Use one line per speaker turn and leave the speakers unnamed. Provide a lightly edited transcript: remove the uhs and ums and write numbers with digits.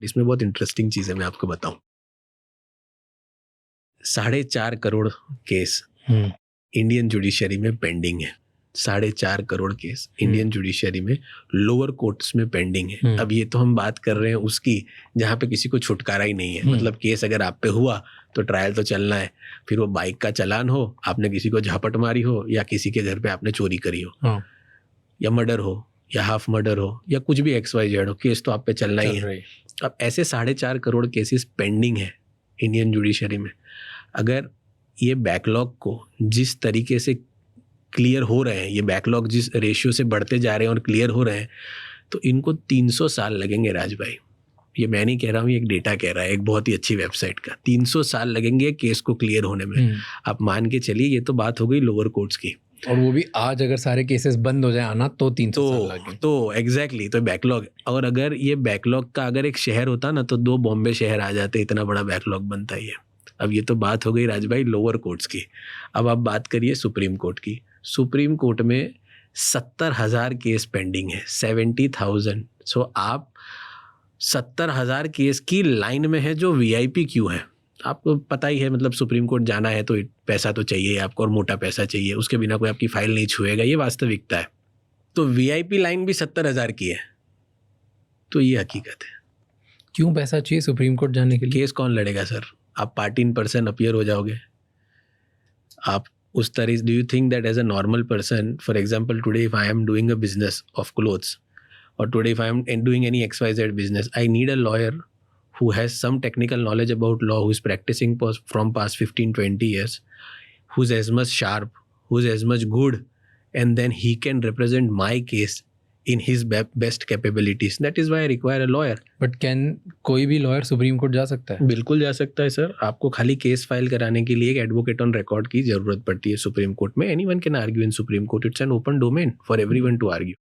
इसमें बहुत इंटरेस्टिंग चीज़ है, मैं आपको बताऊं। 4.5 करोड़ केस इंडियन जुडिशरी में पेंडिंग है। 4.5 करोड़ केस इंडियन जुडिशरी में लोअर कोर्ट्स में पेंडिंग है। अब ये तो हम बात कर रहे हैं उसकी जहाँ पे किसी को छुटकारा ही नहीं है। मतलब केस अगर आप पे हुआ तो ट्रायल तो चलना है, फिर वो बाइक का चालान हो, आपने किसी को झपट मारी हो, या किसी के घर पे आपने चोरी करी हो, या मर्डर हो, या हाफ मर्डर हो, या कुछ भी XYZ हो, केस तो आप पे चलना ही है। अब ऐसे 4.5 करोड़ केसेस पेंडिंग है इंडियन जुडिशरी में। अगर ये बैकलॉग को जिस तरीके से क्लियर हो रहे हैं, ये बैकलॉग जिस रेशियो से बढ़ते जा रहे हैं और क्लियर हो रहे हैं, तो इनको 300 साल लगेंगे राज भाई। ये मैं नहीं कह रहा हूँ, ये एक डेटा कह रहा है, एक बहुत ही अच्छी वेबसाइट का। 300 साल लगेंगे केस को क्लियर होने में। आप मान के चलिए, ये तो बात हो गई लोअर कोर्ट्स की,
और वो भी आज अगर सारे केसेस बंद हो जाए आना तो 300 साल लगे।
तो एग्जैक्टली तो बैकलॉग। और अगर ये बैकलॉग का अगर एक शहर होता ना तो 2 बॉम्बे शहर आ जाते, इतना बड़ा बैकलॉग बनता ही है। अब ये तो बात हो गई राज भाई लोअर कोर्ट्स की। अब आप बात करिए सुप्रीम कोर्ट की। सुप्रीम कोर्ट में 70,000 केस पेंडिंग है, 70,000। सो आप 70,000 केस की लाइन में है जो VIP क्यू है। आपको पता ही है, मतलब सुप्रीम कोर्ट जाना है तो पैसा तो चाहिए आपको, और मोटा पैसा चाहिए, उसके बिना कोई आपकी फाइल नहीं छुएगा, ये वास्तविकता है। तो VIP लाइन भी 70,000 की है, तो ये हकीकत है।
क्यों पैसा चाहिए सुप्रीम कोर्ट जाने के लिए?
केस कौन लड़ेगा सर? आप पार्टी इन पर्सन अपीयर हो जाओगे। आप उस तरह, do you think that as a normal person, for example today if I am doing a business of clothes, और today if I am doing any XYZ business, I need a lawyer who has some technical knowledge about law, who is practicing from past 15-20 years, who's as much sharp, who's as much good, and then he can represent my case in his best capabilities. That is why I require a lawyer.
But can कोई भी lawyer supreme court जा सकता है?
बिल्कुल जा सकता है sir. आपको खाली केस फाइल कराने के लिए एक एडवोकेट ऑन रिकॉर्ड की जरूरत पड़ती है सुप्रीम कोर्ट में। Anyone can argue in Supreme Court. It's an open domain for everyone to argue.